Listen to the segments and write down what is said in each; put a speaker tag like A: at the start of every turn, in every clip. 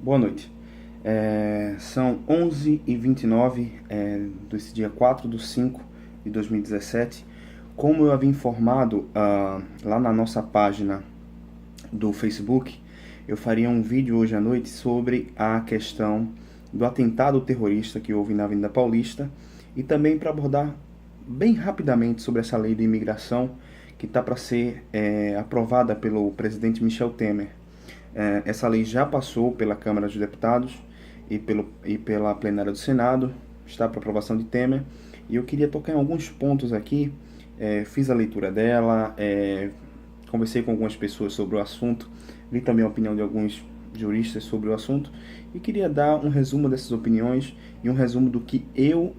A: Boa noite. São 11h29 desse dia 4/5/2017. Como eu havia informado lá na nossa página do Facebook, eu faria um vídeo hoje à noite sobre a questão do atentado terrorista que houve na Avenida Paulista e também para abordar bem rapidamente sobre essa lei de imigração que está para ser aprovada pelo presidente Michel Temer. Essa lei já passou pela Câmara dos Deputados e pela plenária do Senado, está para aprovação de Temer, e eu queria tocar em alguns pontos aqui. Fiz a leitura dela, conversei com algumas pessoas sobre o assunto, vi também a opinião de alguns juristas sobre o assunto, e queria dar um resumo dessas opiniões e um resumo do que eu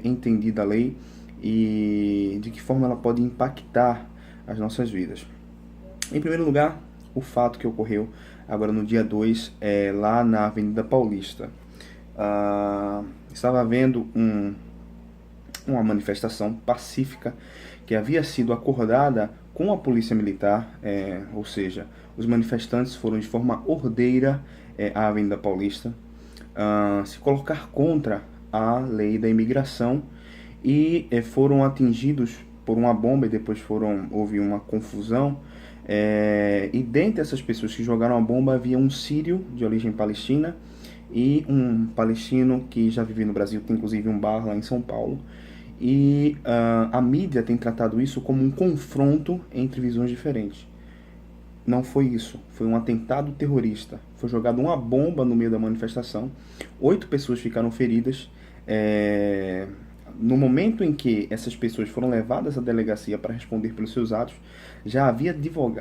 A: entendi da lei e de que forma ela pode impactar as nossas vidas. Em primeiro lugar, o fato que ocorreu agora no dia 2, lá na Avenida Paulista. Estava havendo uma manifestação pacífica que havia sido acordada com a polícia militar, ou seja, os manifestantes foram de forma ordeira à Avenida Paulista, se colocar contra a lei da imigração e foram atingidos por uma bomba e depois houve uma confusão. E dentre essas pessoas que jogaram a bomba havia um sírio de origem palestina e um palestino que já vive no Brasil, tem inclusive um bar lá em São Paulo. E a mídia tem tratado isso como um confronto entre visões diferentes. Não foi isso, foi um atentado terrorista. Foi jogada uma bomba no meio da manifestação, 8 pessoas ficaram feridas. No momento em que essas pessoas foram levadas à delegacia para responder pelos seus atos, já havia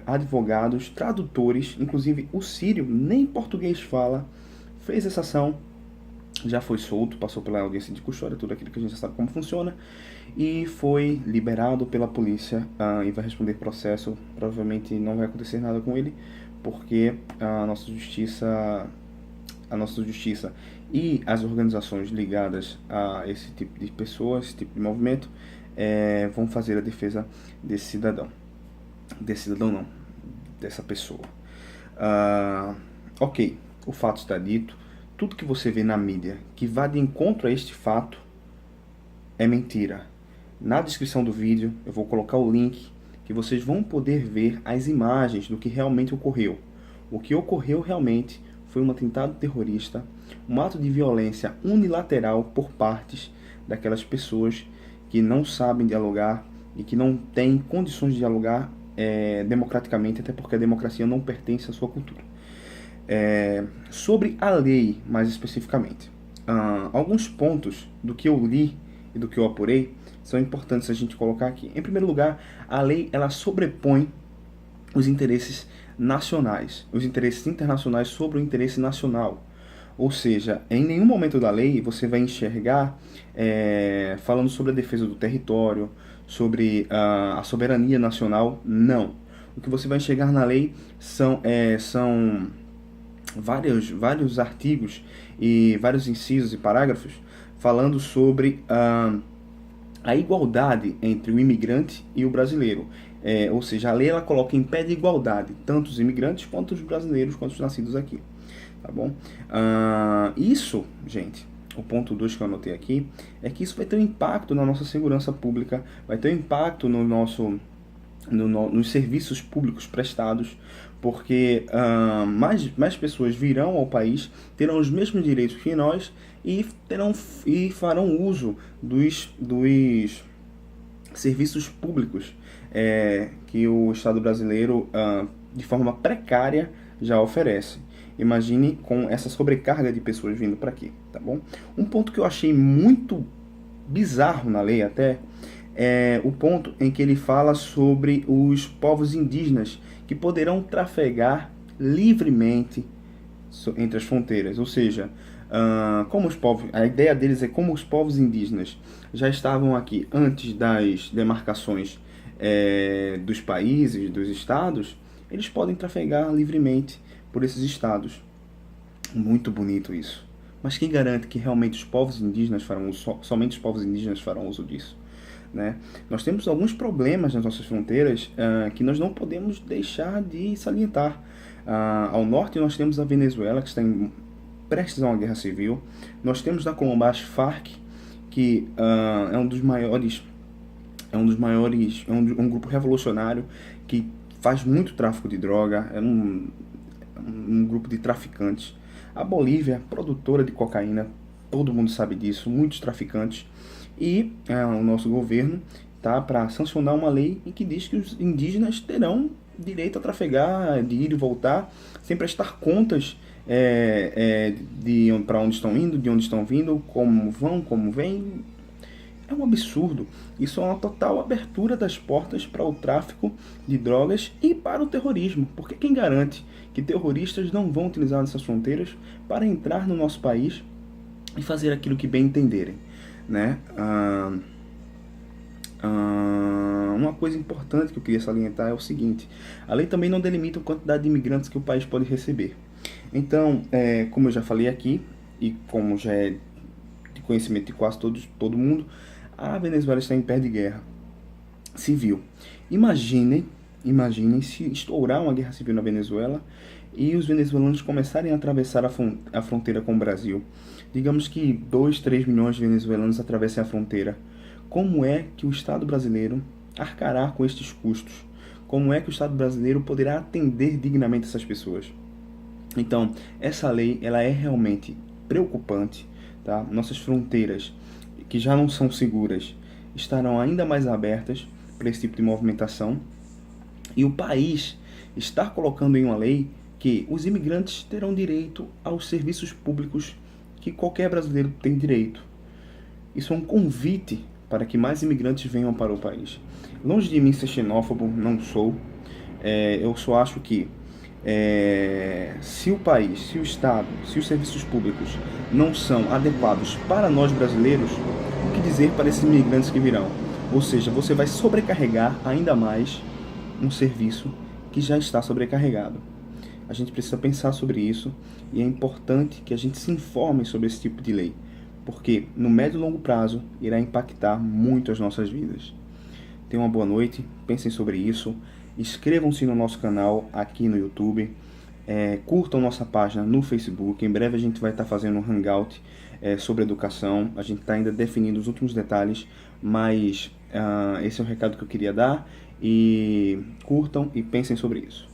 A: advogados, tradutores, inclusive o sírio nem português fala, fez essa ação, já foi solto, passou pela audiência de custódia, tudo aquilo que a gente já sabe como funciona, e foi liberado pela polícia e vai responder processo. Provavelmente não vai acontecer nada com ele, porque a nossa justiça e as organizações ligadas a esse tipo de pessoas, esse tipo de movimento, vão fazer a defesa desse cidadão. Dessa pessoa. Ok, o fato está dito. Tudo que você vê na mídia que vá de encontro a este fato é mentira. Na descrição do vídeo eu vou colocar o link que vocês vão poder ver as imagens do que realmente ocorreu. O que ocorreu realmente foi um atentado terrorista, um ato de violência unilateral por partes daquelas pessoas que não sabem dialogar e que não têm condições de dialogar democraticamente, até porque a democracia não pertence à sua cultura. Sobre a lei, mais especificamente, alguns pontos do que eu li e do que eu apurei são importantes a gente colocar aqui. Em primeiro lugar, a lei ela sobrepõe os interesses nacionais, os interesses internacionais sobre o interesse nacional. Ou seja, em nenhum momento da lei você vai enxergar falando sobre a defesa do território, sobre a soberania nacional. Não. O que você vai enxergar na lei são vários artigos e vários incisos e parágrafos falando sobre a igualdade entre o imigrante e o brasileiro. Ou seja, a lei ela coloca em pé de igualdade tanto os imigrantes quanto os brasileiros, quanto os nascidos aqui. Tá bom? Isso, gente, o ponto 2 que eu anotei aqui, é que isso vai ter um impacto na nossa segurança pública, vai ter um impacto nos serviços públicos prestados, porque mais pessoas virão ao país, terão os mesmos direitos que nós e farão uso dos serviços públicos que o Estado brasileiro, de forma precária, já oferece. Imagine com essa sobrecarga de pessoas vindo para aqui, tá bom? Um ponto que eu achei muito bizarro na lei até é o ponto em que ele fala sobre os povos indígenas que poderão trafegar livremente entre as fronteiras. Ou seja, a ideia deles é como os povos indígenas já estavam aqui antes das demarcações dos países, dos estados, eles podem trafegar livremente por esses estados. Muito bonito isso. Mas quem garante que realmente os povos indígenas farão uso, somente os povos indígenas farão uso disso? Né? Nós temos alguns problemas nas nossas fronteiras que nós não podemos deixar de salientar. Ao norte nós temos a Venezuela, que está prestes a uma guerra civil. Nós temos na Colômbia as Farc, que é um dos maiores, um grupo revolucionário que faz muito tráfico de droga, é um grupo de traficantes. A Bolívia, produtora de cocaína, todo mundo sabe disso, muitos traficantes. E o nosso governo tá para sancionar uma lei em que diz que os indígenas terão direito a trafegar, de ir e voltar, sem prestar contas de para onde estão indo, de onde estão vindo, como vão, como vêm. É um absurdo. Isso é uma total abertura das portas para o tráfico de drogas e para o terrorismo. Porque quem garante que terroristas não vão utilizar essas fronteiras para entrar no nosso país e fazer aquilo que bem entenderem, né? Uma coisa importante que eu queria salientar é o seguinte: a lei também não delimita a quantidade de imigrantes que o país pode receber. Então, como eu já falei aqui, e como já é de conhecimento de quase todo mundo, a Venezuela está em pé de guerra civil. Imaginem se estourar uma guerra civil na Venezuela e os venezuelanos começarem a atravessar a fronteira com o Brasil. Digamos que 2, 3 milhões de venezuelanos atravessem a fronteira. Como é que o Estado brasileiro arcará com estes custos? Como é que o Estado brasileiro poderá atender dignamente essas pessoas? Então, essa lei ela é realmente preocupante. Tá? Nossas fronteiras, que já não são seguras, estarão ainda mais abertas para esse tipo de movimentação. E o país está colocando em uma lei que os imigrantes terão direito aos serviços públicos que qualquer brasileiro tem direito. Isso é um convite para que mais imigrantes venham para o país. Longe de mim ser xenófobo, não sou. Eu só acho que se o país, se o Estado, se os serviços públicos não são adequados para nós brasileiros, o que dizer para esses imigrantes que virão? Ou seja, você vai sobrecarregar ainda mais um serviço que já está sobrecarregado. A gente precisa pensar sobre isso e é importante que a gente se informe sobre esse tipo de lei, porque no médio e longo prazo irá impactar muito as nossas vidas. Tenham uma boa noite, pensem sobre isso, inscrevam-se no nosso canal aqui no YouTube, curtam nossa página no Facebook. Em breve a gente vai estar fazendo um hangout sobre educação. A gente está ainda definindo os últimos detalhes, mas esse é o recado que eu queria dar. E curtam e pensem sobre isso.